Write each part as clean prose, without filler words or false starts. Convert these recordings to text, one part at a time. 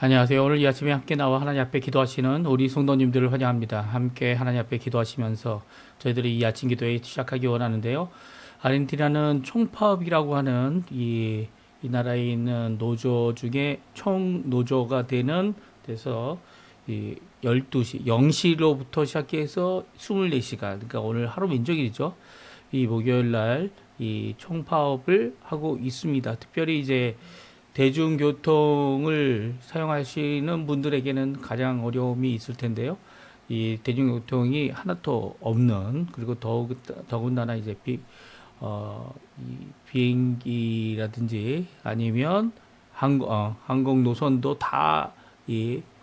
안녕하세요. 오늘 이 아침에 함께 나와 하나님 앞에 기도하시는 우리 성도님들을 환영합니다. 함께 하나님 앞에 기도하시면서 저희들이 이 아침 기도에 시작하기 원하는데요. 아르헨티나는 총파업이라고 하는 이 나라에 있는 노조 중에 총노조가 되는 데서 이 12시, 0시로부터 시작해서 24시간, 그러니까 오늘 하루 민족일이죠. 이 목요일 날 이 총파업을 하고 있습니다. 특별히 이제 대중교통을 사용하시는 분들에게는 가장 어려움이 있을 텐데요. 이 대중교통이 하나도 없는, 그리고 더군다나 이제 이 비행기라든지 아니면 항공 노선도 다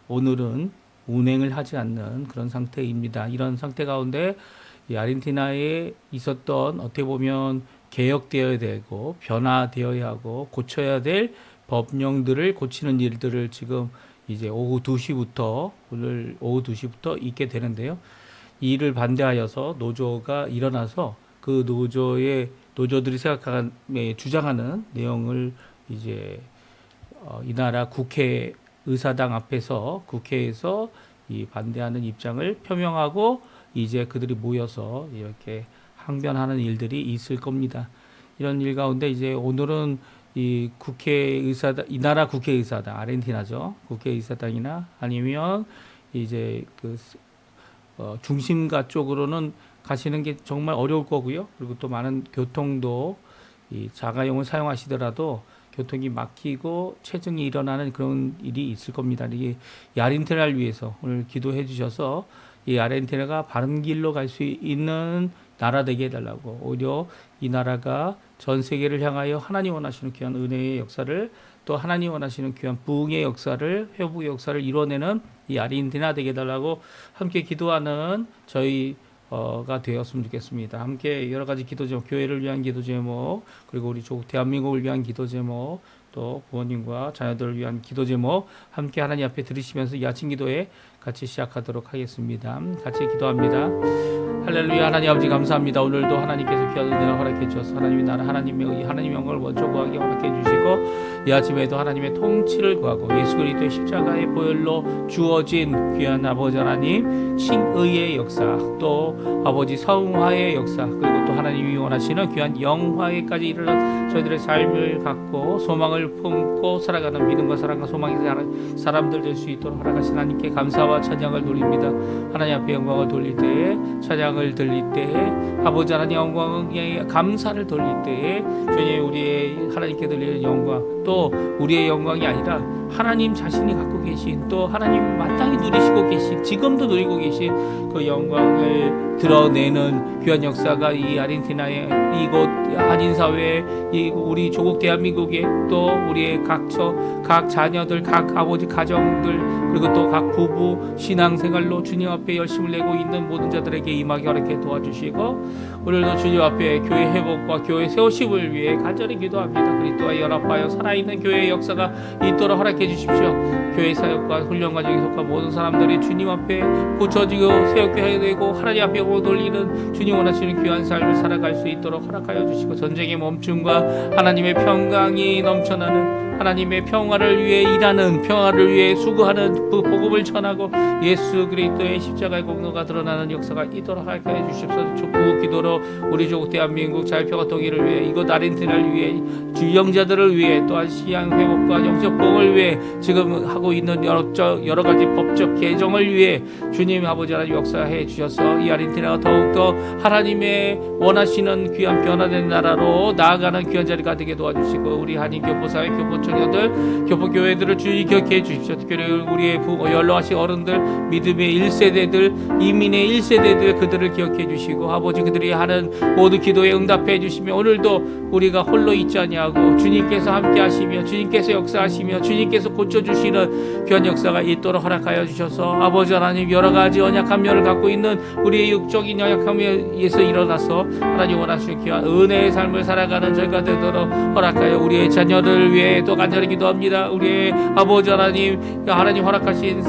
오늘은 운행을 하지 않는 그런 상태입니다. 이런 상태 가운데 이 아르헨티나에 있었던 어떻게 보면 개혁되어야 되고 변화되어야 하고 고쳐야 될 법령들을 고치는 일들을 지금 이제 오늘 오후 2시부터 있게 되는데요. 이 일을 반대하여서 노조가 일어나서 그 노조들이 주장하는 내용을 이제 이 나라 국회의사당 앞에서 국회에서 이 반대하는 입장을 표명하고 이제 그들이 모여서 이렇게 항변하는 일들이 있을 겁니다. 이런 일 가운데 이제 오늘은 이 나라 국회의사당, 아르헨티나죠. 국회의사당이나 아니면 이제 중심가 쪽으로는 가시는 게 정말 어려울 거고요. 그리고 또 많은 교통도 이 자가용을 사용하시더라도 교통이 막히고 체증이 일어나는 그런 일이 있을 겁니다. 이 아르헨티나를 위해서 오늘 기도해 주셔서 이 아르헨티나가 바른 길로 갈 수 있는 나라 되게 해달라고, 오히려 이 나라가 전 세계를 향하여 하나님 원하시는 귀한 은혜의 역사를, 또 하나님 원하시는 귀한 부흥의 역사를, 회복의 역사를 이뤄내는 이 아르헨티나 되게 해달라고 함께 기도하는 저희가 되었으면 좋겠습니다. 함께 여러 가지 기도 제목, 교회를 위한 기도 제목, 그리고 우리 조국 대한민국을 위한 기도 제목, 또 부모님과 자녀들을 위한 기도 제목 함께 하나님 앞에 들으시면서 이 아침 기도에 같이 시작하도록 하겠습니다. 같이 기도합니다. 할렐루야. 하나님 아버지 감사합니다. 오늘도 하나님께서 귀한 은혜를 허락해 주셔서 하나님의 나라, 하나님의 영광을 먼저 구하게 허락해 주시고, 이 아침에도 하나님의 통치를 구하고 예수 그리스도의 십자가의 보혈로 주어진 귀한 아버지 하나님 칭의의 역사, 또 아버지 성화의 역사, 그리고 또 하나님이 원하시는 귀한 영화에까지 이르는 저희들의 삶을 갖고 소망을 품고 살아가는 믿음과 사랑과 소망의 사람들 될 수 있도록 허락하신 하나님께 감사와 찬양을 돌립니다. 하나님 앞에 영광을 돌릴 때에, 찬양을 들릴 때에, 아버지 하나님 영광에 감사를 돌릴 때에 주님 우리의 하나님께 들리는 영광, 또 우리의 영광이 아니라 하나님 자신이 갖고 계신, 또 하나님 마땅히 누리시고 계신, 지금도 누리고 계신 그 영광을 드러내는 귀한 역사가 이 아르헨티나의 이곳 한인사회, 우리 조국 대한민국에, 또 우리의 각 자녀들, 각 아버지 가정들, 그리고 또 각 부부 신앙생활로 주님 앞에 열심을 내고 있는 모든 자들에게 임하게 허락해 도와주시고, 오늘도 주님 앞에 교회 회복과 교회 세우심을 위해 간절히 기도합니다. 그리스도와 연합하여 살아있는 교회의 역사가 있도록 허락해 주십시오. 교회 사역과 훈련 과정에 속한 모든 사람들이 주님 앞에 고쳐지고 세우게 해야 되고 하나님 앞에 영광 돌리는 주님 원하시는 귀한 삶을 살아갈 수 있도록 허락하여 주시고, 전쟁의 멈춤과 하나님의 평강이 넘쳐나는 하나님의 평화를 위해 일하는, 평화를 위해 수고하는 그 복음을 전하고 예수 그리스도의 십자가의 공로가 드러나는 역사가 있도록 하여 주십시오. 촉구 기도로 우리 조국 대한민국 자유평화 통일을 위해, 이곳 아르헨티나를 위해, 주영자들을 위해, 또한 시향 회복과 영적 보응을 위해, 지금 하고 있는 여러 가지 법적 개정을 위해 주님 아버지 하나님 역사해 주셔서 이 아르헨티나가 더욱더 하나님의 원하시는 귀한 변화된 나라로 나아가는 귀한 자리가 되게 도와주시고, 우리 한인 교포사회, 교포청년들, 교포교회들을 주의 기억해 주십시오. 특별히 우리의 연로하신 어른들, 믿음의 1세대들, 이민의 1세대들, 그들을 기억해 주시고, 아버지 그들이 하는 모든 기도에 응답해 주시며, 오늘도 우리가 홀로 있지 아니하고 주님께서 함께 하시며, 주님께서 역사하시며, 주님께서 고쳐주시는 귀한 역사가 있도록 허락하여 주셔서, 아버지 하나님 여러 가지 연약한 면을 갖고 있는 우리의 육적인 연약함에서 일어나서 하나님 원하시는 귀한 은혜의 삶을 살아가는 저희가 되도록 허락하여, 우리의 자녀를 위해, 또 간절히 기도합니다. 우리의 아버지 하나님, 하나님 허락하신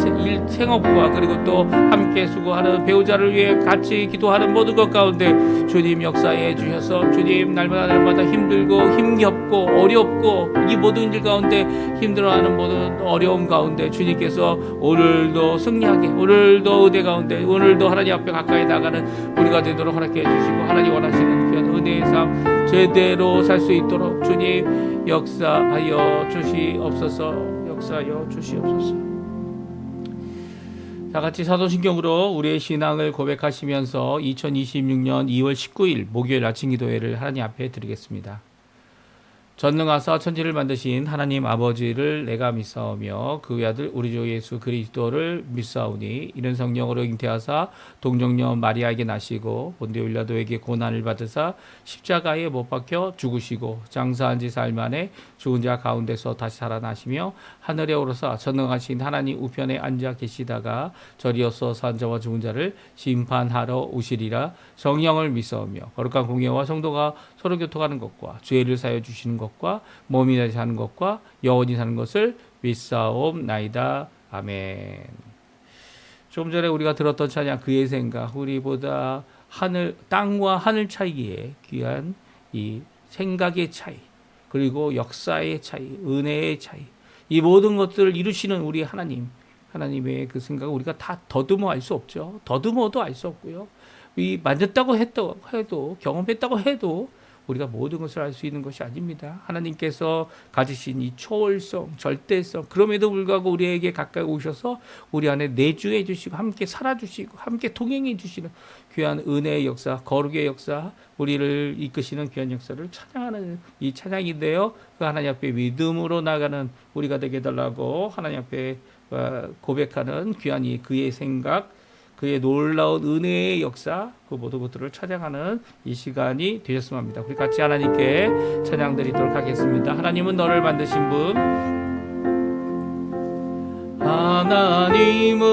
생업과 그리고 또 함께 수고하는 배우자를 위해 같이 기도하는 모든 것 가운데 주님 역사해 주셔서 주님 날마다 힘들고 힘겹고 어렵고 이 모든 일 가운데 힘들어하는 모든 어려움 가운데 주님께서 오늘도 승리하게, 오늘도 의대 가운데, 오늘도 하나님 앞에 가까이 나가는 우리가 되도록 허락해 주시고 하나님 원하시는 귀한 은혜의 삶 제대로 살 수 있도록 주님 역사하여 주시옵소서. 역사하여 주시옵소서. 다 같이 사도신경으로 우리의 신앙을 고백하시면서 2026년 2월 19일 목요일 아침 기도회를 하나님 앞에 드리겠습니다. 전능하사 천지를 만드신 하나님 아버지를 내가 믿사오며 그 아들 우리 주 예수 그리스도를 믿사오니 이는 성령으로 잉태하사 동정녀 마리아에게 나시고 본디오 빌라도에게 고난을 받으사 십자가에 못 박혀 죽으시고 장사한 지 사흘 만에 죽은 자 가운데서 다시 살아나시며 하늘에 오르사 전능하신 하나님 우편에 앉아 계시다가 저리어서 산 자와 죽은 자를 심판하러 오시리라. 성령을 믿사오며 거룩한 공예와 성도가 서로 교통하는 것과 죄를 사여 주시는 것과 몸이 다시 사는 것과 영원히 사는 것을 믿사옵나이다. 아멘. 조금 전에 우리가 들었던 찬양 그의 생각, 우리보다 땅과 하늘 차이기에 귀한 이 생각의 차이, 그리고 역사의 차이, 은혜의 차이, 이 모든 것들을 이루시는 우리 하나님의 그 생각을 우리가 다 더듬어 알 수 없죠. 더듬어도 알 수 없고요. 이 만졌다고 해도 경험했다고 해도 우리가 모든 것을 알 수 있는 것이 아닙니다. 하나님께서 가지신 이 초월성, 절대성, 그럼에도 불구하고 우리에게 가까이 오셔서 우리 안에 내주해 주시고 함께 살아주시고 함께 동행해 주시는 귀한 은혜의 역사, 거룩의 역사, 우리를 이끄시는 귀한 역사를 찬양하는 이 찬양인데요. 그 하나님 앞에 믿음으로 나가는 우리가 되게 해달라고 하나님 앞에 고백하는 귀한 이 그의 생각, 그의 놀라운 은혜의 역사, 그 모든 것들을 찬양하는 이 시간이 되셨으면 합니다. 우리 같이 하나님께 찬양 드리도록 하겠습니다. 하나님은 너를 만드신 분, 하나님은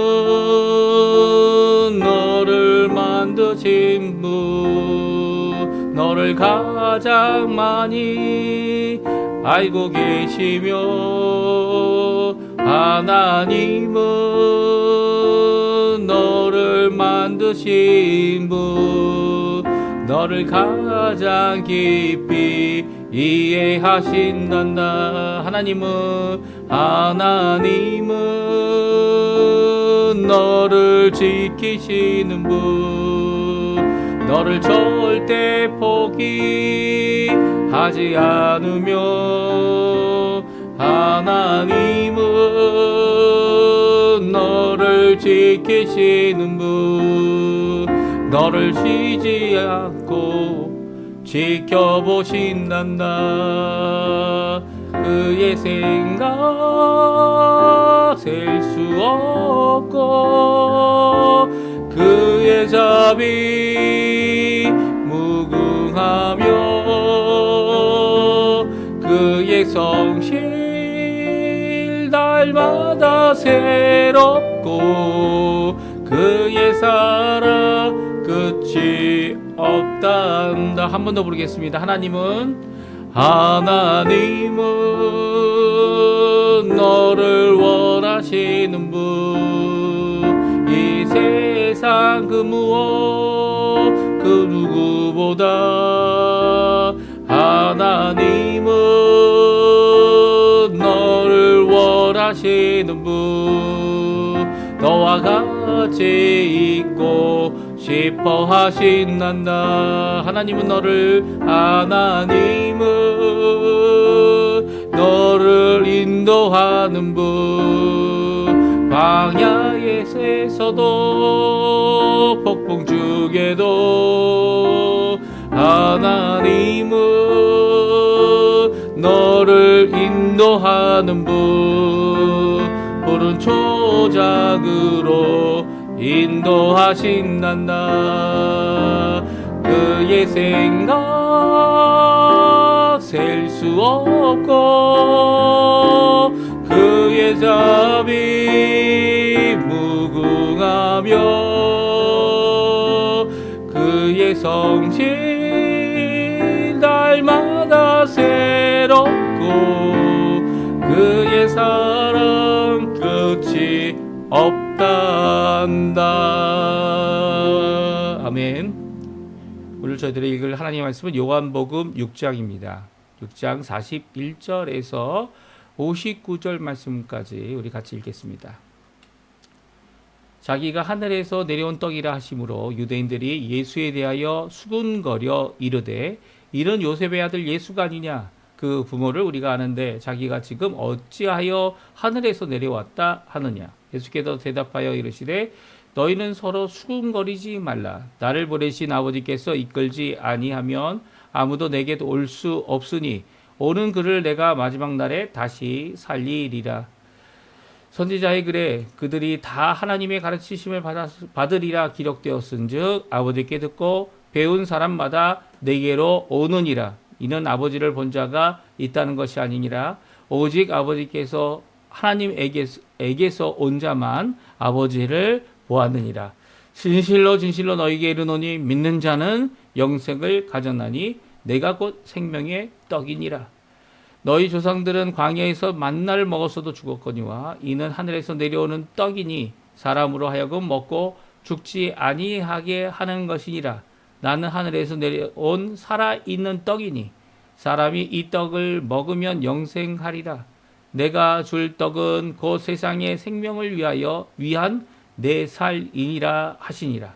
너를 만드신 분, 너를 가장 많이 알고 계시며 하나님은 너를 만드신 분, 너를 가장 깊이 이해하신단다. 하나님은 너를 지키시는 분, 너를 절대 포기하지 않으며 하나님은 너를 지키시는 분, 너를 쉬지 않고 지켜보신단다. 그의 생각 셀 수 없고 그의 자비 무궁하며 그의 성실 날마다 새롭고 그의 사랑 끝이 없단다. 한 번 더 부르겠습니다. 하나님은 너를 원하시는 분, 이 세상 그 무엇 그 누구보다 하나님은 너를 원하시는 분, 너와 같이 있고 싶어 하신단다. 하나님은 너를 인도하는 분, 광야에서도 폭풍 중에도 하나님은 너를 인도하는 분, 푸른 초장으로 인도하신단다. 그의 생각 셀 수 없고 그의 자비 무궁하며 그의 성실 날마다 새롭고 그의 사랑 끝이 없단다. 아멘. 오늘 저희들이 읽을 하나님의 말씀은 요한복음 6장입니다. 6장 41절에서 59절 말씀까지 우리 같이 읽겠습니다. 자기가 하늘에서 내려온 떡이라 하심으로 유대인들이 예수에 대하여 수군거려 이르되 이는 요셉의 아들 예수가 아니냐. 그 부모를 우리가 아는데 자기가 지금 어찌하여 하늘에서 내려왔다 하느냐. 예수께서 대답하여 이르시되 너희는 서로 수군거리지 말라. 나를 보내신 아버지께서 이끌지 아니하면 아무도 내게도 올 수 없으니 오는 그를 내가 마지막 날에 다시 살리리라. 선지자의 글에 그들이 다 하나님의 가르치심을 받으리라 기록되었은즉 아버지께 듣고 배운 사람마다 내게로 오느니라. 이는 아버지를 본 자가 있다는 것이 아니니라. 오직 아버지께서 하나님에게서 온 자만 아버지를 보았느니라. 진실로 진실로 너희에게 이르노니 믿는 자는 영생을 가졌나니 내가 곧 생명의 떡이니라. 너희 조상들은 광야에서 만나를 먹었어도 죽었거니와 이는 하늘에서 내려오는 떡이니 사람으로 하여금 먹고 죽지 아니하게 하는 것이니라. 나는 하늘에서 내려온 살아있는 떡이니 사람이 이 떡을 먹으면 영생하리라. 내가 줄 떡은 곧 세상의 생명을 위한 내 살이니라 하시니라.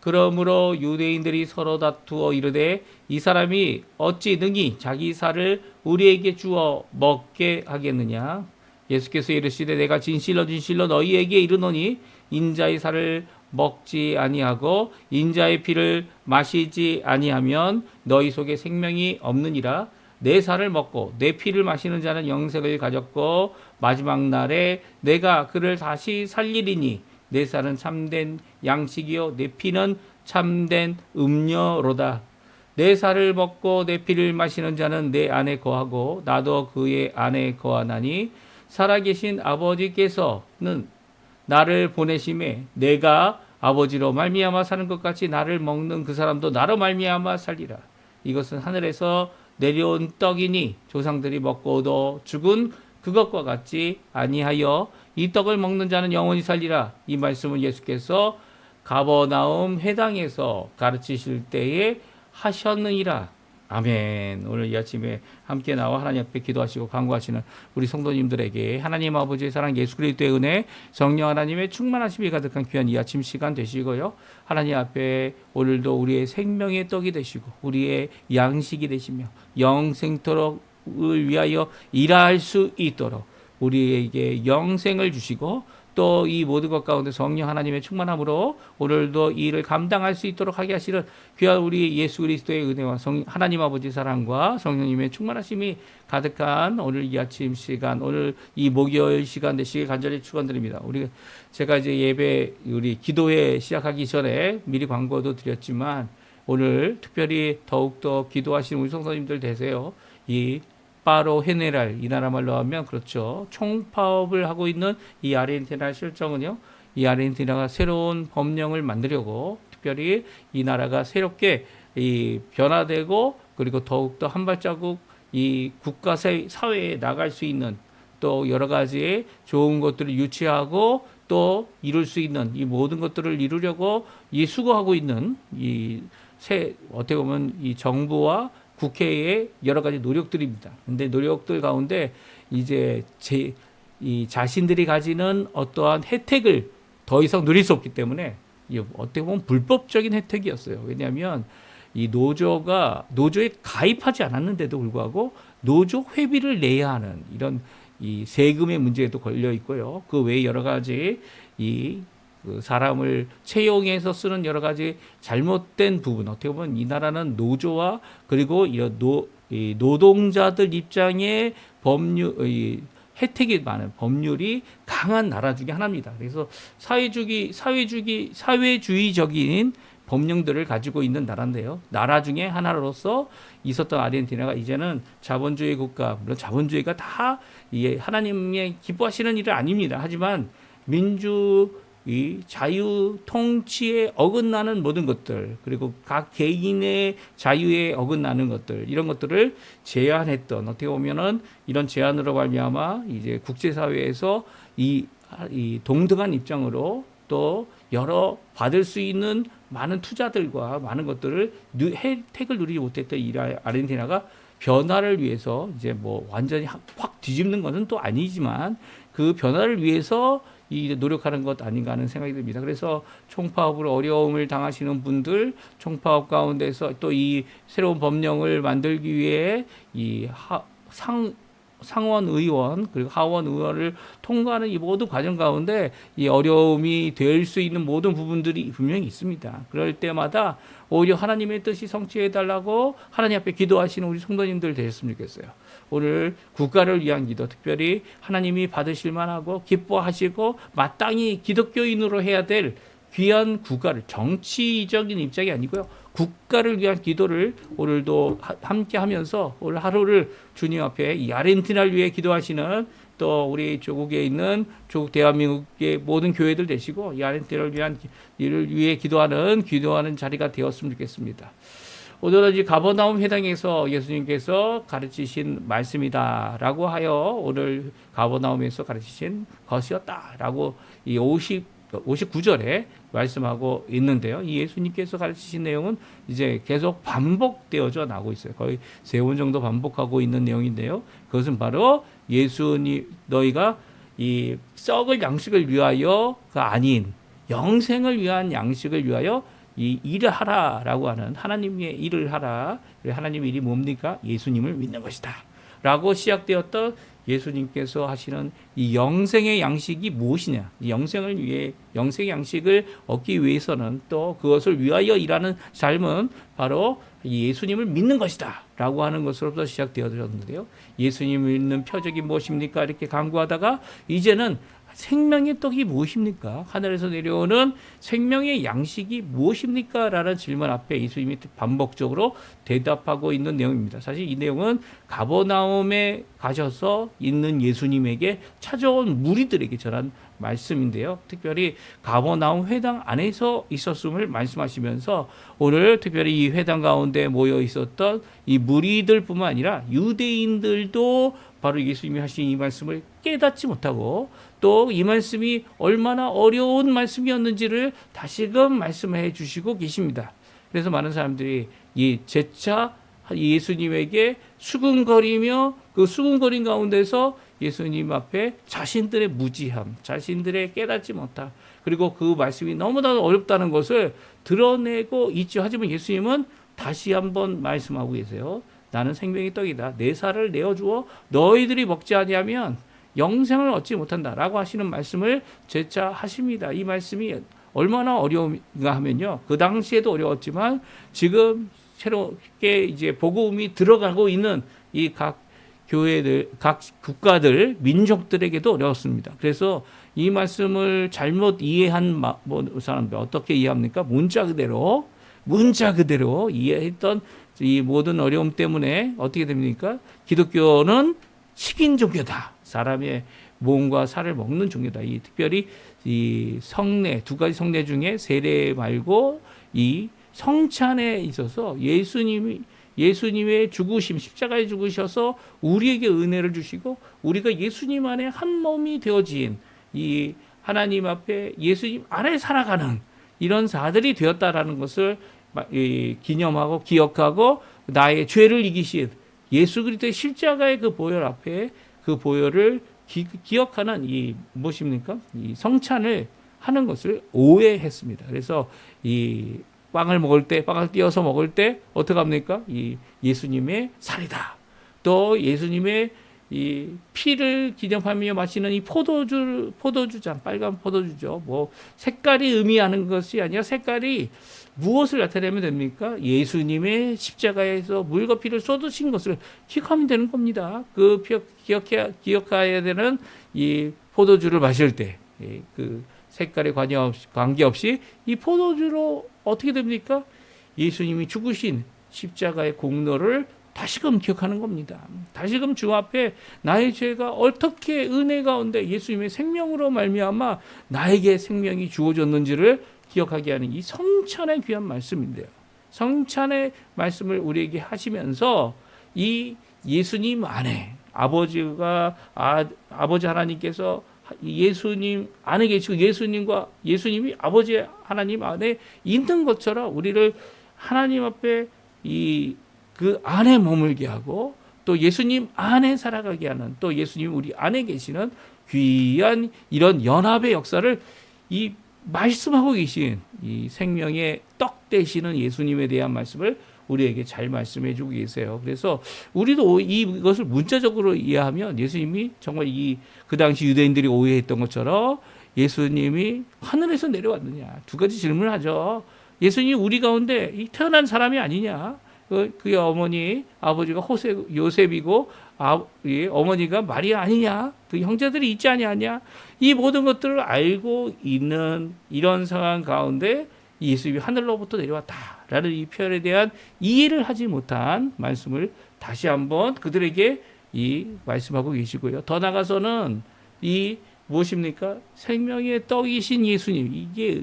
그러므로 유대인들이 서로 다투어 이르되 이 사람이 어찌 능히 자기 살을 우리에게 주어 먹게 하겠느냐. 예수께서 이르시되 내가 진실로 진실로 너희에게 이르노니 인자의 살을 먹지 아니하고 인자의 피를 마시지 아니하면 너희 속에 생명이 없느니라. 내 살을 먹고 내 피를 마시는 자는 영생을 가졌고 마지막 날에 내가 그를 다시 살리리니 내 살은 참된 양식이요 내 피는 참된 음료로다. 내 살을 먹고 내 피를 마시는 자는 내 안에 거하고 나도 그의 안에 거하나니 살아계신 아버지께서는 나를 보내심에 내가 아버지로 말미암아 사는 것 같이 나를 먹는 그 사람도 나로 말미암아 살리라. 이것은 하늘에서 내려온 떡이니 조상들이 먹고도 죽은 그것과 같지 아니하여 이 떡을 먹는 자는 영원히 살리라. 이 말씀은 예수께서 가버나움 회당에서 가르치실 때에 하셨느니라. 아멘. 오늘 이 아침에 함께 나와 하나님 앞에 기도하시고 간구하시는 우리 성도님들에게 하나님 아버지의 사랑 예수 그리스도의 은혜 성령 하나님의 충만하심이 가득한 귀한 이 아침 시간 되시고요. 하나님 앞에 오늘도 우리의 생명의 떡이 되시고 우리의 양식이 되시며 영생토록을 위하여 일할 수 있도록 우리에게 영생을 주시고 또 이 모든 것 가운데 성령 하나님의 충만함으로 오늘도 이 일을 감당할 수 있도록 하게 하시는 귀한 우리 예수 그리스도의 은혜와 하나님 아버지 사랑과 성령님의 충만하심이 가득한 오늘 이 아침 시간, 오늘 이 목요일 시간 되시길 간절히 축원드립니다. 제가 이제 예배 우리 기도회 시작하기 전에 미리 광고도 드렸지만 오늘 특별히 더욱더 기도하시는 우리 성도님들 되세요. 이 바로 헤네랄 이 나라 말로 하면 그렇죠. 총파업을 하고 있는 이 아르헨티나 실정은요. 이 아르헨티나가 새로운 법령을 만들려고 특별히 이 나라가 새롭게 이 변화되고 그리고 더욱더 한 발자국 이 국가 사회에 나갈 수 있는 또 여러 가지 좋은 것들을 유치하고 또 이룰 수 있는 이 모든 것들을 이루려고 이 수고하고 있는 어떻게 보면 이 정부와 국회의 여러 가지 노력들입니다. 근데 노력들 가운데 이제 이 자신들이 가지는 어떠한 혜택을 더 이상 누릴 수 없기 때문에 어떻게 보면 불법적인 혜택이었어요. 왜냐하면 이 노조에 가입하지 않았는데도 불구하고 노조 회비를 내야 하는 이런 이 세금의 문제에도 걸려 있고요. 그 외에 여러 가지 그 사람을 채용해서 쓰는 여러 가지 잘못된 부분, 어떻게 보면 이 나라는 노조와 그리고 이 노동자들 입장에 혜택이 많은 법률이 강한 나라 중에 하나입니다. 그래서 사회주의적인 법령들을 가지고 있는 나라인데요. 나라 중에 하나로서 있었던 아르헨티나가 이제는 자본주의 국가, 물론 자본주의가 다 하나님의 기뻐하시는 일은 아닙니다. 하지만 이 자유 통치에 어긋나는 모든 것들, 그리고 각 개인의 자유에 어긋나는 것들, 이런 것들을 제한했던, 어떻게 보면은 이런 제한으로 말미암아 이제 국제사회에서 이 동등한 입장으로 또 여러 받을 수 있는 많은 투자들과 많은 것들을 혜택을 누리지 못했던 이 아르헨티나가 변화를 위해서 이제 뭐 완전히 확 뒤집는 것은 또 아니지만 그 변화를 위해서 이 노력하는 것 아닌가 하는 생각이 듭니다. 그래서 총파업으로 어려움을 당하시는 분들, 총파업 가운데서 또 이 새로운 법령을 만들기 위해 이 상원 의원 그리고 하원 의원을 통과하는 이 모든 과정 가운데 이 어려움이 될 수 있는 모든 부분들이 분명히 있습니다. 그럴 때마다 오히려 하나님의 뜻이 성취해 달라고 하나님 앞에 기도하시는 우리 성도님들 되셨으면 좋겠어요. 오늘 국가를 위한 기도, 특별히 하나님이 받으실 만하고 기뻐하시고 마땅히 기독교인으로 해야 될 귀한 국가를, 정치적인 입장이 아니고요, 국가를 위한 기도를 오늘도 함께 하면서 오늘 하루를 주님 앞에 이 아르헨티나를 위해 기도하시는 또 우리 조국에 있는 조국 대한민국의 모든 교회들 되시고 이 아르헨티나를 위한 일을 위해 기도하는 자리가 되었으면 좋겠습니다. 오늘은 이 가버나움 회당에서 예수님께서 가르치신 말씀이다라고 하여 오늘 가버나움에서 가르치신 것이었다라고 이 59절에 말씀하고 있는데요. 이 예수님께서 가르치신 내용은 이제 계속 반복되어져 나오고 있어요. 거의 3번 정도 반복하고 있는 내용인데요. 그것은 바로 예수님, 너희가 이 썩을 양식을 위하여가 아닌 영생을 위한 양식을 위하여 이 일을 하라라고 하는 하나님의 일을 하라. 하나님의 일이 뭡니까? 예수님을 믿는 것이다. 라고 시작되었던 예수님께서 하시는 이 영생의 양식이 무엇이냐? 이 영생을 위해 영생의 양식을 얻기 위해서는 또 그것을 위하여 일하는 삶은 바로 예수님을 믿는 것이다. 라고 하는 것으로부터 시작되어졌는데요. 예수님을 믿는 표적이 무엇입니까? 이렇게 강구하다가 이제는 생명의 떡이 무엇입니까? 하늘에서 내려오는 생명의 양식이 무엇입니까? 라는 질문 앞에 예수님이 반복적으로 대답하고 있는 내용입니다. 사실 이 내용은 가버나움에 가셔서 있는 예수님에게 찾아온 무리들에게 전한 말씀인데요. 특별히 가버나움 회당 안에서 있었음을 말씀하시면서 오늘 특별히 이 회당 가운데 모여 있었던 이 무리들뿐만 아니라 유대인들도 바로 예수님이 하신 이 말씀을 깨닫지 못하고 또 이 말씀이 얼마나 어려운 말씀이었는지를 다시금 말씀해 주시고 계십니다. 그래서 많은 사람들이 이 재차 예수님에게 수군거리며 그 수군거린 가운데서 예수님 앞에 자신들의 무지함, 자신들의 깨닫지 못함, 그리고 그 말씀이 너무나 어렵다는 것을 드러내고 있죠. 하지만 예수님은 다시 한번 말씀하고 계세요. 나는 생명의 떡이다. 내 살을 내어주어 너희들이 먹지 아니하면 영생을 얻지 못한다라고 하시는 말씀을 재차 하십니다. 이 말씀이 얼마나 어려운가 하면요. 그 당시에도 어려웠지만 지금 새롭게 이제 복음이 들어가고 있는 이 각 교회들, 각 국가들, 민족들에게도 어려웠습니다. 그래서 이 말씀을 잘못 이해한 사람들 어떻게 이해합니까? 문자 그대로 이해했던 이 모든 어려움 때문에 어떻게 됩니까? 기독교는 식인 종교다. 사람의 몸과 살을 먹는 종교다. 이 특별히 이 성례, 2가지 성례 중에 세례 말고 이 성찬에 있어서 예수님의 죽으심, 십자가에 죽으셔서 우리에게 은혜를 주시고 우리가 예수님 안에 한 몸이 되어진 이 하나님 앞에 예수님 안에 살아가는 이런 자들이 되었다라는 것을 기념하고 기억하고 나의 죄를 이기신 예수 그리스도의 십자가의 그 보혈 앞에 그 보혈을 기억하는 이 무엇입니까? 이 성찬을 하는 것을 오해했습니다. 그래서 이 빵을 띄어서 먹을 때 어떻게 합니까? 이 예수님의 살이다. 또 예수님의 이 피를 기념하며 마시는 이 포도주잔, 빨간 포도주죠. 뭐 색깔이 의미하는 것이 아니라 색깔이 무엇을 나타내면 됩니까? 예수님의 십자가에서 물과 피를 쏟으신 것을 기억하면 되는 겁니다. 그 기억해야 되는 이 포도주를 마실 때, 그 색깔에 관계없이 이 포도주로 어떻게 됩니까? 예수님이 죽으신 십자가의 공로를 다시금 기억하는 겁니다. 다시금 주 앞에 나의 죄가 어떻게 은혜 가운데 예수님의 생명으로 말미암아 나에게 생명이 주어졌는지를 기억하게 하는 이 성찬의 귀한 말씀인데요. 성찬의 말씀을 우리에게 하시면서 이 예수님 안에 아버지 하나님께서 예수님 안에 계시고 예수님이 아버지 하나님 안에 있는 것처럼 우리를 하나님 앞에 그 안에 머물게 하고 또 예수님 안에 살아가게 하는 또 예수님 우리 안에 계시는 귀한 이런 연합의 역사를 이 말씀하고 계신 이 생명의 떡 되시는 예수님에 대한 말씀을 우리에게 잘 말씀해 주고 계세요. 그래서 우리도 이것을 문자적으로 이해하면 예수님이 정말 그 당시 유대인들이 오해했던 것처럼 예수님이 하늘에서 내려왔느냐. 두 가지 질문을 하죠. 예수님이 우리 가운데 태어난 사람이 아니냐. 그의 아버지가 요셉이고 어머니가 마리아 아니냐. 그 형제들이 있지 아니하냐. 이 모든 것들을 알고 있는 이런 상황 가운데 예수님이 하늘로부터 내려왔다라는 이 표현에 대한 이해를 하지 못한 말씀을 다시 한번 그들에게 말씀하고 계시고요. 더 나가서는 무엇입니까? 생명의 떡이신 예수님. 이게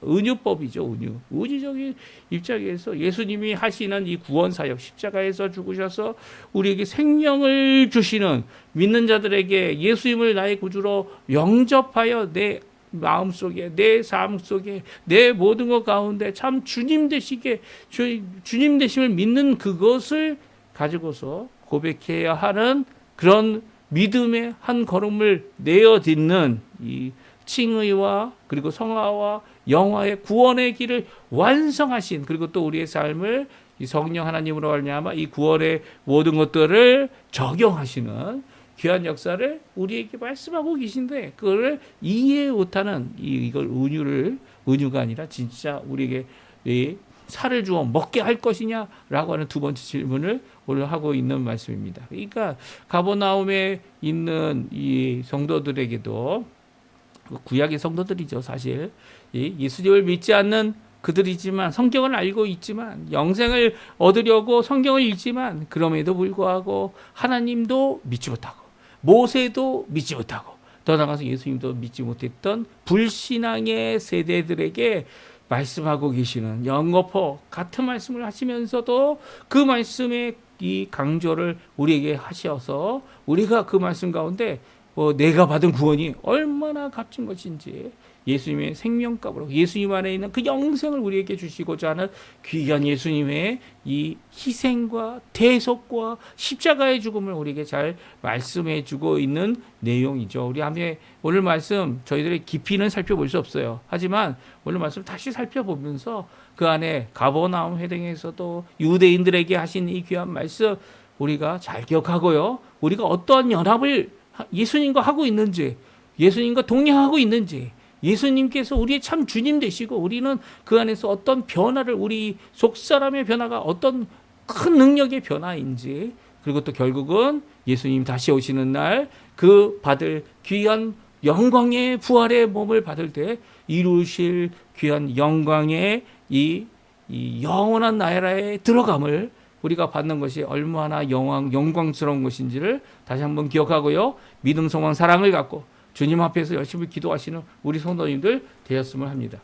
은유법이죠. 은유적인 입장에서 예수님이 하시는 이 구원사역 십자가에서 죽으셔서 우리에게 생명을 주시는 믿는 자들에게 예수님을 나의 구주로 영접하여 내 마음속에 내 삶 속에 내 모든 것 가운데 참 주님 되심을 믿는 그것을 가지고서 고백해야 하는 그런 믿음의 한 걸음을 내어딛는 이 칭의와 그리고 성화와 영화의 구원의 길을 완성하신 그리고 또 우리의 삶을 이 성령 하나님으로 말미암아 이 구원의 모든 것들을 적용하시는 귀한 역사를 우리에게 말씀하고 계신데 그걸 이해 못하는 이걸 은유가 아니라 진짜 우리에게 살을 주어 먹게 할 것이냐라고 하는 두 번째 질문을 오늘 하고 있는 말씀입니다. 그러니까 가버나움에 있는 이 성도들에게도 구약의 성도들이죠. 사실 예수님을 믿지 않는 그들이지만 성경을 알고 있지만 영생을 얻으려고 성경을 읽지만 그럼에도 불구하고 하나님도 믿지 못하고 모세도 믿지 못하고 더 나아가서 예수님도 믿지 못했던 불신앙의 세대들에게 말씀하고 계시는 영거포 같은 말씀을 하시면서도 그 말씀의 이 강조를 우리에게 하셔서 우리가 그 말씀 가운데 내가 받은 구원이 얼마나 값진 것인지 예수님의 생명값으로 예수님 안에 있는 그 영생을 우리에게 주시고자 하는 귀한 예수님의 이 희생과 대속과 십자가의 죽음을 우리에게 잘 말씀해 주고 있는 내용이죠. 우리 함께 오늘 말씀 저희들의 깊이는 살펴볼 수 없어요. 하지만 오늘 말씀 다시 살펴보면서 그 안에 가버나움 회당에서도 유대인들에게 하신 이 귀한 말씀 우리가 잘 기억하고요. 우리가 어떠한 연합을 예수님과 하고 있는지 예수님과 동행하고 있는지 예수님께서 우리의 참 주님 되시고 우리는 그 안에서 어떤 변화를 우리 속사람의 변화가 어떤 큰 능력의 변화인지 그리고 또 결국은 예수님 다시 오시는 날 그 받을 귀한 영광의 부활의 몸을 받을 때 이루실 귀한 영광의 이 영원한 나라에 들어감을 우리가 받는 것이 얼마나 영광스러운 것인지를 다시 한번 기억하고요. 믿음, 소망, 사랑을 갖고 주님 앞에서 열심히 기도하시는 우리 성도님들 되었으면 합니다.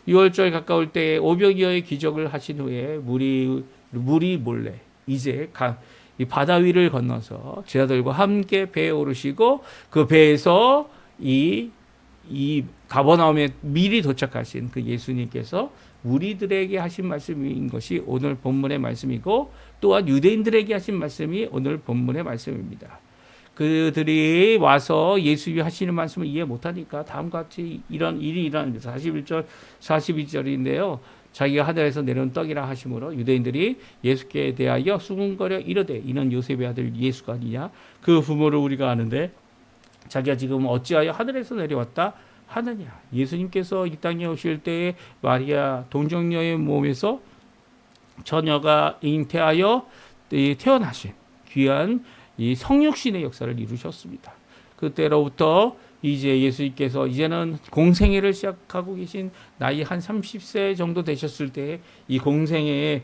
6월절 가까울 때 오병이어의 기적을 하신 후에 물이 몰래 이제 이 바다 위를 건너서 제자들과 함께 배에 오르시고 그 배에서 이 가버나움에 미리 도착하신 그 예수님께서 우리들에게 하신 말씀인 것이 오늘 본문의 말씀이고 또한 유대인들에게 하신 말씀이 오늘 본문의 말씀입니다. 그들이 와서 예수님이 하시는 말씀을 이해 못하니까 다음과 같이 이런 일이 일어납니다. 42절인데요. 자기가 하늘에서 내려온 떡이라 하심으로 유대인들이 예수께 대하여 수군거려 이르되 이는 요셉의 아들 예수가 아니냐. 그 부모를 우리가 아는데 자기가 지금 어찌하여 하늘에서 내려왔다 하느냐. 예수님께서 이 땅에 오실 때에 마리아 동정녀의 몸에서 처녀가 잉태하여 태어나신 귀한 이 성육신의 역사를 이루셨습니다. 그때로부터 이제 예수님께서 이제는 공생애를 시작하고 계신 나이 한 30세 정도 되셨을 때 이 공생애의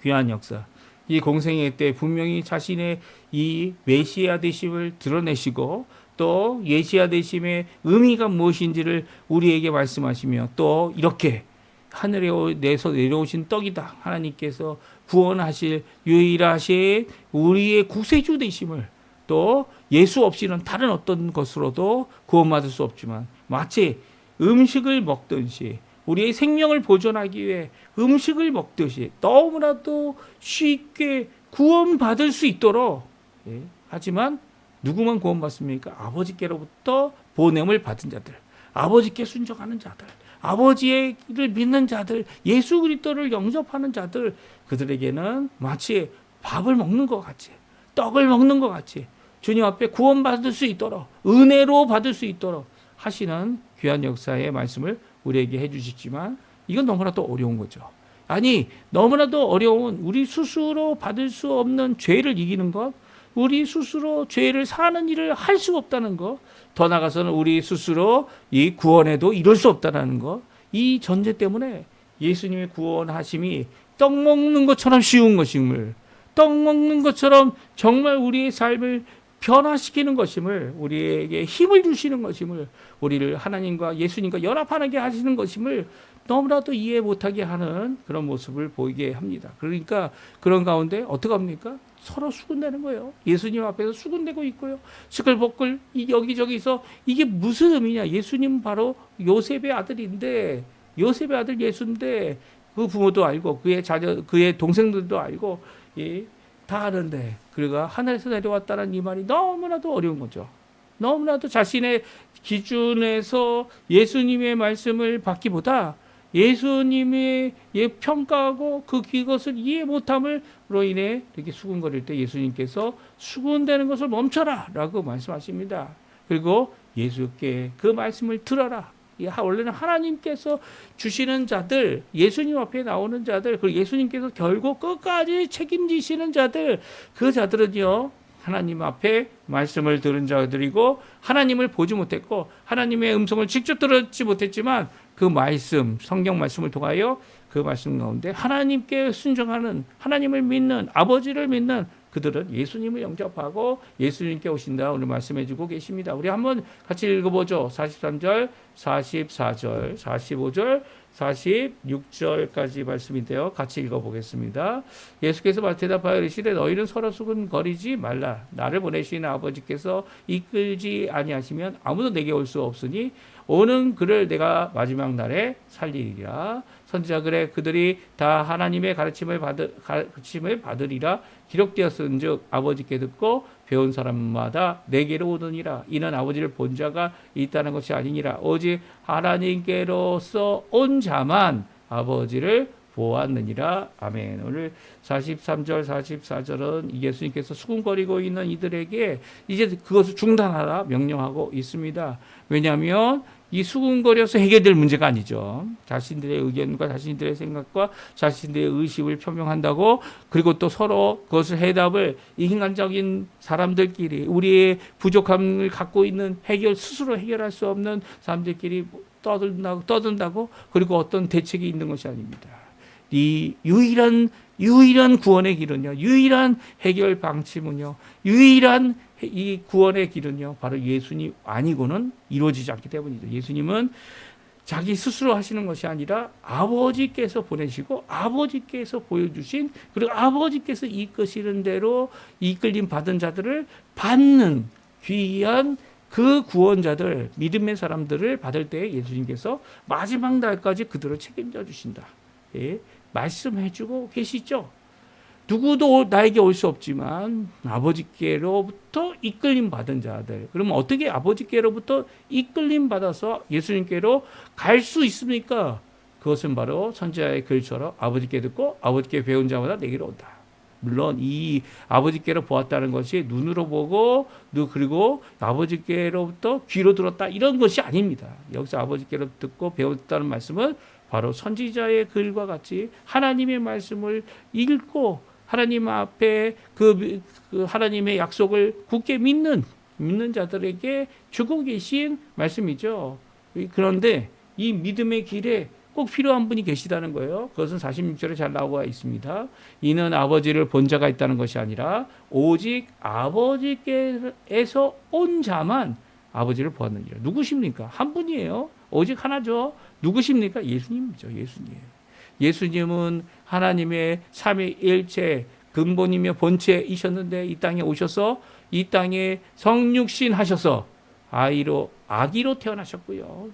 귀한 역사 이 공생애 때 분명히 자신의 이 메시아 되심을 드러내시고 또 예시아 되심의 의미가 무엇인지를 우리에게 말씀하시며 또 이렇게 하늘에서 내려오신 떡이다. 하나님께서 구원하실 유일하신 우리의 구세주 되심을 또 예수 없이는 다른 어떤 것으로도 구원받을 수 없지만 마치 음식을 먹듯이 우리의 생명을 보존하기 위해 음식을 먹듯이 너무나도 쉽게 구원받을 수 있도록 하지만 누구만 구원받습니까? 아버지께로부터 보냄을 받은 자들, 아버지께 순종하는 자들, 아버지를 믿는 자들, 예수 그리스도를 영접하는 자들, 그들에게는 마치 밥을 먹는 것 같이, 떡을 먹는 것 같이 주님 앞에 구원받을 수 있도록, 은혜로 받을 수 있도록 하시는 귀한 역사의 말씀을 우리에게 해주시지만 이건 너무나도 어려운 거죠. 아니, 너무나도 어려운 우리 스스로 받을 수 없는 죄를 이기는 것, 우리 스스로 죄를 사는 일을 할 수 없다는 것, 더 나아가서는 우리 스스로 이 구원에도 이룰 수 없다는 것, 이 전제 때문에 예수님의 구원하심이 떡 먹는 것처럼 쉬운 것임을, 떡 먹는 것처럼 정말 우리의 삶을 변화시키는 것임을, 우리에게 힘을 주시는 것임을, 우리를 하나님과 예수님과 연합하게 하시는 것임을 너무나도 이해 못하게 하는 그런 모습을 보이게 합니다. 그러니까 그런 가운데 어떻게 합니까? 서로 수군대는 거예요. 예수님 앞에서 수군대고 있고요. 시끌벅글 여기저기서 이게 무슨 의미냐? 예수님은 바로 요셉의 아들인데, 요셉의 아들 예수인데 그 부모도 알고 그의 동생들도 알고 다 아는데 그가 하늘에서 내려왔다는 이 말이 너무나도 어려운 거죠. 너무나도 자신의 기준에서 예수님의 말씀을 받기보다 예수님의 평가하고 그것을 이해 못함으로 인해 이렇게 수군거릴 때 예수님께서 수군대는 것을 멈춰라 라고 말씀하십니다. 그리고 예수께 그 말씀을 들어라. 원래는 하나님께서 주시는 자들, 예수님 앞에 나오는 자들, 그리고 예수님께서 결국 끝까지 책임지시는 자들, 그 자들은요 하나님 앞에 말씀을 들은 자들이고 하나님을 보지 못했고 하나님의 음성을 직접 들었지 못했지만 그 말씀, 성경 말씀을 통하여 그 말씀 가운데 하나님께 순종하는, 하나님을 믿는, 아버지를 믿는 그들은 예수님을 영접하고 예수님께 오신다 오늘 말씀해 주고 계십니다. 우리 한번 같이 읽어보죠. 43절, 44절, 45절, 46절까지 말씀인데요. 같이 읽어보겠습니다. 예수께서 대답하여 이르시되 너희는 서로 수군거리지 말라. 나를 보내신 아버지께서 이끌지 아니하시면 아무도 내게 올 수 없으니 오는 그를 내가 마지막 날에 살리리라. 선지자 글에 그들이 다 하나님의 가르침을 받으리라 기록되었은즉 아버지께 듣고 배운 사람마다 내게로 오느니라. 이는 아버지를 본 자가 있다는 것이 아니니라. 오직 하나님께로서 온 자만 아버지를 보았느니라. 아멘. 오늘 43절 44절은 예수님께서 수군거리고 있는 이들에게 이제 그것을 중단하라 명령하고 있습니다. 왜냐하면 이 수군거려서 해결될 문제가 아니죠. 자신들의 의견과 자신들의 생각과 자신들의 의식을 표명한다고, 그리고 또 서로 그것을 해답을 인간적인 사람들끼리, 우리의 부족함을 갖고 있는 스스로 해결할 수 없는 사람들끼리 떠든다고 그리고 어떤 대책이 있는 것이 아닙니다. 이 유일한 구원의 길은요, 유일한 해결 방침은요, 유일한 이 구원의 길은요, 바로 예수님 아니고는 이루어지지 않기 때문이죠. 예수님은 자기 스스로 하시는 것이 아니라 아버지께서 보내시고 아버지께서 보여주신, 그리고 아버지께서 이끄시는 대로 이끌림 받은 자들을 받는 귀한 그 구원자들, 믿음의 사람들을 받을 때 예수님께서 마지막 날까지 그들을 책임져 주신다. 예, 말씀해주고 계시죠. 누구도 나에게 올 수 없지만 아버지께로부터 이끌림 받은 자들. 그러면 어떻게 아버지께로부터 이끌림 받아서 예수님께로 갈 수 있습니까? 그것은 바로 선지자의 글처럼 아버지께 듣고 아버지께 배운 자마다 내게로 온다. 물론 이 아버지께로 보았다는 것이 눈으로 보고 그리고 아버지께로부터 귀로 들었다 이런 것이 아닙니다. 여기서 아버지께로 듣고 배웠다는 말씀은 바로 선지자의 글과 같이 하나님의 말씀을 읽고 하나님 앞에 그 하나님의 약속을 굳게 믿는 자들에게 주고 계신 말씀이죠. 그런데 이 믿음의 길에 꼭 필요한 분이 계시다는 거예요. 그것은 46절에 잘 나와 있습니다. 이는 아버지를 본 자가 있다는 것이 아니라 오직 아버지께서 온 자만 아버지를 보았느니라. 누구십니까? 한 분이에요. 오직 하나죠. 누구십니까? 예수님이죠. 예수님은 하나님의 삼위일체 근본이며 본체이셨는데 이 땅에 오셔서 이 땅에 성육신 하셔서 아기로 태어나셨고요.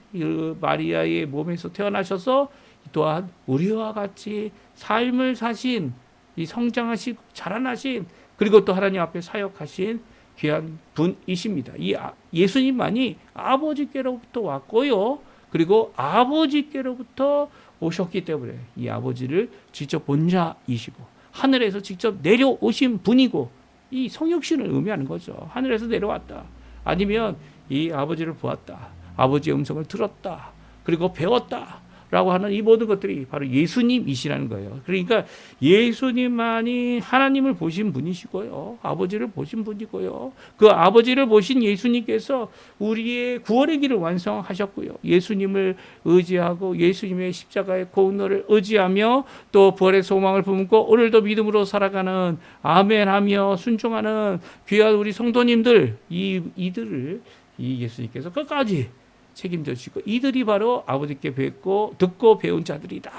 마리아의 몸에서 태어나셔서 또한 우리와 같이 삶을 사신, 이 성장하시고 자라나신, 그리고 또 하나님 앞에 사역하신 귀한 분이십니다. 이 예수님만이 아버지께로부터 왔고요. 그리고 아버지께로부터 오셨기 때문에 이 아버지를 직접 본 자이시고 하늘에서 직접 내려오신 분이고, 이 성육신을 의미하는 거죠. 하늘에서 내려왔다. 아니면 이 아버지를 보았다. 아버지의 음성을 들었다. 그리고 배웠다. 라고 하는 이 모든 것들이 바로 예수님이시라는 거예요. 그러니까 예수님만이 하나님을 보신 분이시고요. 아버지를 보신 분이고요. 그 아버지를 보신 예수님께서 우리의 구원의 길을 완성하셨고요. 예수님을 의지하고 예수님의 십자가의 공로를 의지하며 또 부활의 소망을 품고 오늘도 믿음으로 살아가는 아멘하며 순종하는 귀한 우리 성도님들, 이들을 이 예수님께서 끝까지 책임져 주시고 이들이 바로 아버지께 듣고 배운 자들이다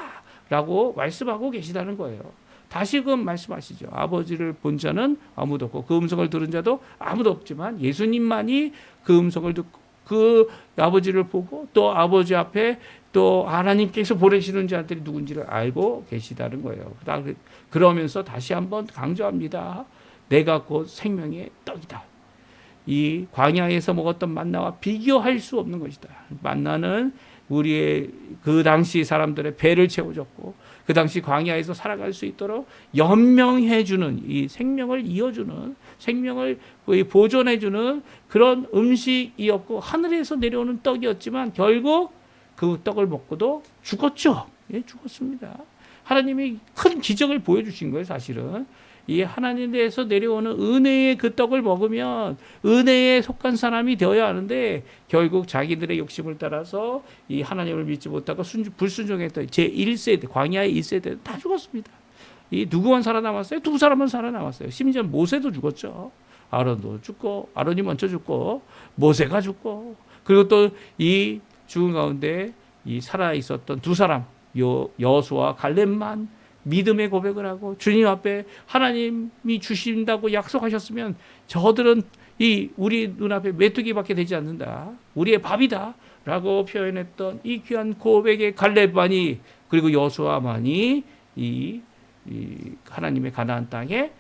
라고 말씀하고 계시다는 거예요. 다시금 말씀하시죠. 아버지를 본 자는 아무도 없고 그 음성을 들은 자도 아무도 없지만 예수님만이 그 음성을 듣고 그 아버지를 보고 또 아버지 앞에 또 하나님께서 보내시는 자들이 누군지를 알고 계시다는 거예요. 그러면서 다시 한번 강조합니다. 내가 곧 생명의 떡이다. 이 광야에서 먹었던 만나와 비교할 수 없는 것이다. 만나는 우리의 그 당시 사람들의 배를 채워줬고 그 당시 광야에서 살아갈 수 있도록 연명해주는, 이 생명을 이어주는, 생명을 보존해주는 그런 음식이었고 하늘에서 내려오는 떡이었지만 결국 그 떡을 먹고도 죽었죠. 예, 죽었습니다. 하나님이 큰 기적을 보여주신 거예요. 사실은 이 하나님에서 내려오는 은혜의 그 떡을 먹으면 은혜에 속한 사람이 되어야 하는데 결국 자기들의 욕심을 따라서 이 하나님을 믿지 못하고 불순종했던 제1세대 광야의 1세대 다 죽었습니다. 이 누구만 살아남았어요? 두 사람만 살아남았어요. 심지어 모세도 죽었죠. 아론도 죽고, 아론이 먼저 죽고 모세가 죽고, 그리고 또 이 죽은 가운데 이 살아 있었던 두 사람 여호수아와 갈렙만 믿음의 고백을 하고 주님 앞에 하나님이 주신다고 약속하셨으면 저들은 우리 눈앞에 메뚜기밖에 되지 않는다. 우리의 밥이다. 라고 표현했던 이 귀한 고백의 갈렙만이 그리고 여호수아만이 이 하나님의 가나안 땅에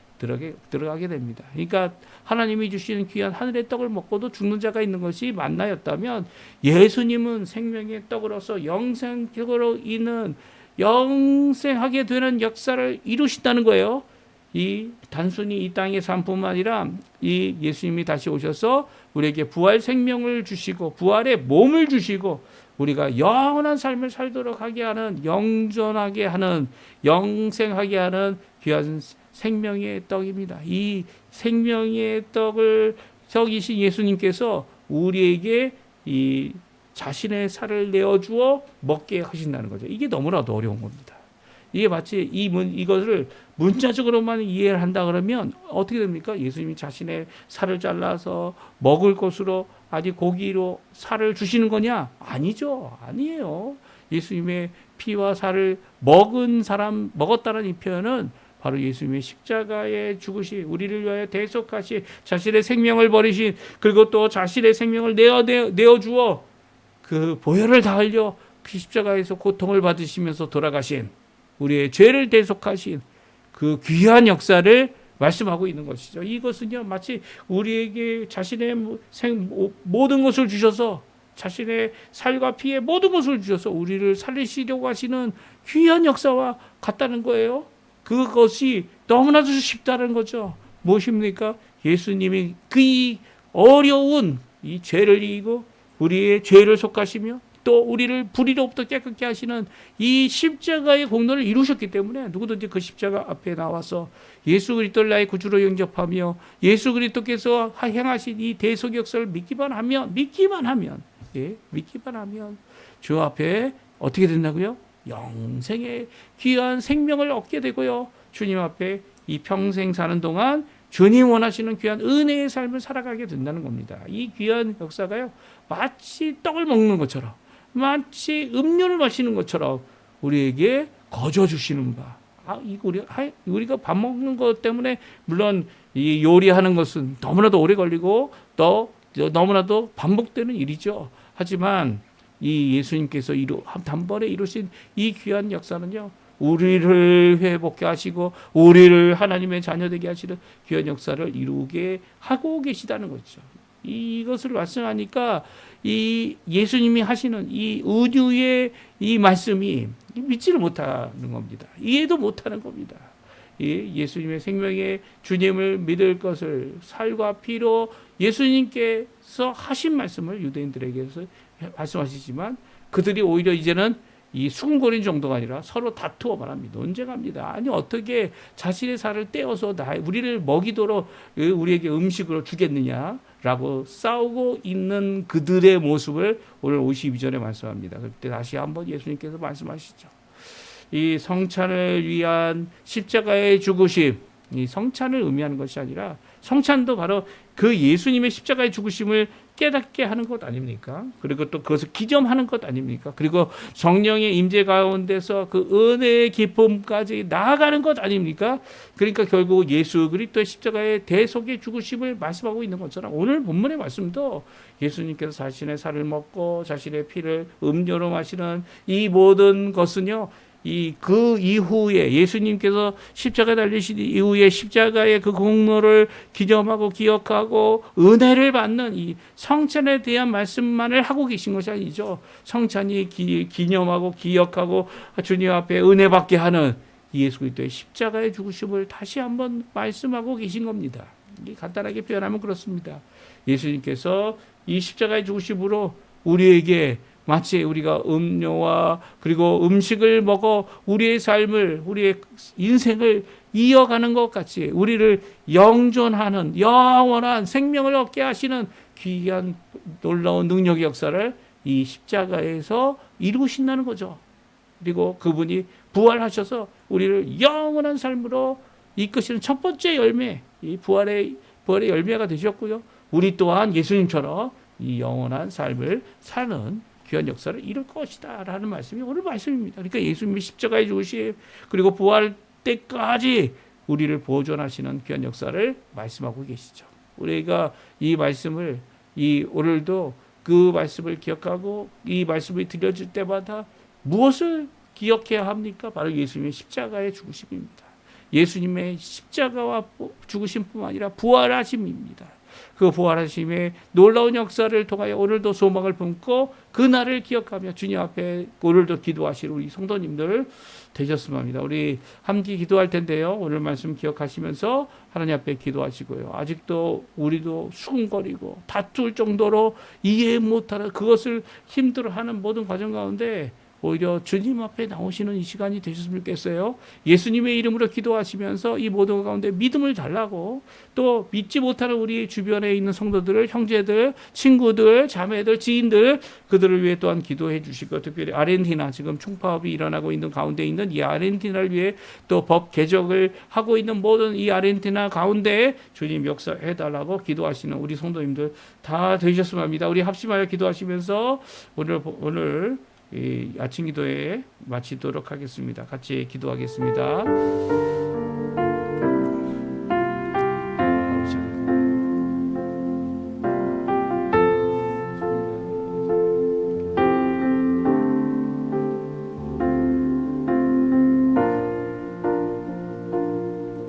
들어가게 됩니다. 그러니까 하나님이 주시는 귀한 하늘의 떡을 먹고도 죽는 자가 있는 것이 만나였다면 예수님은 생명의 떡으로서 영생적으로 있는 영생하게 되는 역사를 이루신다는 거예요. 단순히 이 땅의 삶뿐만 아니라 이 예수님이 다시 오셔서 우리에게 부활 생명을 주시고 부활의 몸을 주시고 우리가 영원한 삶을 살도록 하게 하는, 영존하게 하는, 영생하게 하는 귀한 생명의 떡입니다. 이 생명의 떡을 적이신 예수님께서 우리에게 이 자신의 살을 내어주어 먹게 하신다는 거죠. 이게 너무나도 어려운 겁니다. 이게 마치 이것을 문자적으로만 이해를 한다 그러면 어떻게 됩니까? 예수님이 자신의 살을 잘라서 먹을 것으로 아직 고기로 살을 주시는 거냐? 아니죠. 아니에요. 예수님의 피와 살을 먹었다는 이 표현은 바로 예수님의 십자가에 죽으시, 우리를 위하여 대속하시, 자신의 생명을 버리신, 그리고 또 자신의 생명을 내어주어 그 보혈을 다 흘려 그 십자가에서 고통을 받으시면서 돌아가신, 우리의 죄를 대속하신 그 귀한 역사를 말씀하고 있는 것이죠. 이것은요, 마치 우리에게 자신의 모든 것을 주셔서, 자신의 살과 피의 모든 것을 주셔서 우리를 살리시려고 하시는 귀한 역사와 같다는 거예요. 그것이 너무나도 쉽다는 거죠. 무엇입니까? 예수님이 그 어려운 이 죄를 이기고 우리의 죄를 속하시며 또 우리를 불의로부터 깨끗게 하시는 이 십자가의 공로를 이루셨기 때문에 누구든지 그 십자가 앞에 나와서 예수 그리스도를 나의 구주로 영접하며 예수 그리스도께서 행하신 이 대속 역사를 믿기만 하면 주 앞에 어떻게 된다고요? 영생의 귀한 생명을 얻게 되고요. 주님 앞에 이 평생 사는 동안 주님 원하시는 귀한 은혜의 삶을 살아가게 된다는 겁니다. 이 귀한 역사가요, 마치 떡을 먹는 것처럼, 마치 음료를 마시는 것처럼 우리에게 거저 주시는 바. 우리가 밥 먹는 것 때문에 물론 이 요리하는 것은 너무나도 오래 걸리고 또 너무나도 반복되는 일이죠. 하지만 이 예수님께서 단번에 이루신 이 귀한 역사는요, 우리를 회복케 하시고 우리를 하나님의 자녀 되게 하시는 귀한 역사를 이루게 하고 계시다는 거죠. 이것을 말씀하니까 이 예수님이 하시는 이 은유의 이 말씀이 믿지를 못하는 겁니다. 이해도 못하는 겁니다. 예수님의 생명의 주님을 믿을 것을 살과 피로 예수님께서 하신 말씀을 유대인들에게서 말씀하시지만 그들이 오히려 이제는 이 수군거리는 정도가 아니라 서로 다투어 말합니다. 논쟁합니다. 아니 어떻게 자신의 살을 떼어서 우리를 먹이도록 우리에게 음식으로 주겠느냐라고 싸우고 있는 그들의 모습을 오늘 52절에 말씀합니다. 그때 다시 한번 예수님께서 말씀하시죠. 이 성찬을 위한 십자가의 죽으심, 이 성찬을 의미하는 것이 아니라 성찬도 바로 그 예수님의 십자가의 죽으심을 깨닫게 하는 것 아닙니까? 그리고 또 그것을 기념하는 것 아닙니까? 그리고 성령의 임재 가운데서 그 은혜의 기쁨까지 나아가는 것 아닙니까? 그러니까 결국 예수 그리스도의 십자가의 대속의 죽으심을 말씀하고 있는 것처럼 오늘 본문의 말씀도 예수님께서 자신의 살을 먹고 자신의 피를 음료로 마시는 이 모든 것은요, 그 이후에 예수님께서 십자가에 달리신 이후에 십자가의 그 공로를 기념하고 기억하고 은혜를 받는 이 성찬에 대한 말씀만을 하고 계신 것이 아니죠. 성찬이 기념하고 기억하고 주님 앞에 은혜 받게 하는 예수 그리스도의 십자가의 죽으심을 다시 한번 말씀하고 계신 겁니다. 간단하게 표현하면 그렇습니다. 예수님께서 이 십자가의 죽으심으로 우리에게 마치 우리가 음료와 그리고 음식을 먹어 우리의 삶을, 우리의 인생을 이어가는 것 같이 우리를 영존하는 영원한 생명을 얻게 하시는 귀한 놀라운 능력의 역사를 이 십자가에서 이루신다는 거죠. 그리고 그분이 부활하셔서 우리를 영원한 삶으로 이끄시는 첫 번째 열매, 이 부활의 열매가 되셨고요. 우리 또한 예수님처럼 이 영원한 삶을 사는 귀한 역사를 이룰 것이다 라는 말씀이 오늘 말씀입니다. 그러니까 예수님이 십자가에 죽으심 그리고 부활 때까지 우리를 보존하시는 귀한 역사를 말씀하고 계시죠. 우리가 이 말씀을 오늘도 그 말씀을 기억하고 이 말씀이 들려질 때마다 무엇을 기억해야 합니까? 바로 예수님의 십자가의 죽으심입니다. 예수님의 십자가와 죽으심뿐만 아니라 부활하심입니다. 그 부활하심의 놀라운 역사를 통하여 오늘도 소망을 품고 그날을 기억하며 주님 앞에 오늘도 기도하실 우리 성도님들 되셨으면 합니다. 우리 함께 기도할 텐데요. 오늘 말씀 기억하시면서 하나님 앞에 기도하시고요. 아직도 우리도 수군거리고 다툴 정도로 이해 못하는 그것을 힘들어하는 모든 과정 가운데 오히려 주님 앞에 나오시는 이 시간이 되셨으면 좋겠어요. 예수님의 이름으로 기도하시면서 이 모든 가운데 믿음을 달라고 또 믿지 못하는 우리 주변에 있는 성도들, 형제들, 친구들, 자매들, 지인들 그들을 위해 또한 기도해 주시고 특별히 아르헨티나 지금 총파업이 일어나고 있는 가운데 있는 이 아르헨티나를 위해 또 법 개정을 하고 있는 모든 이 아르헨티나 가운데 주님 역사해 달라고 기도하시는 우리 성도님들 다 되셨으면 합니다. 우리 합심하여 기도하시면서 오늘 이 아침 기도에 마치도록 하겠습니다. 같이 기도하겠습니다.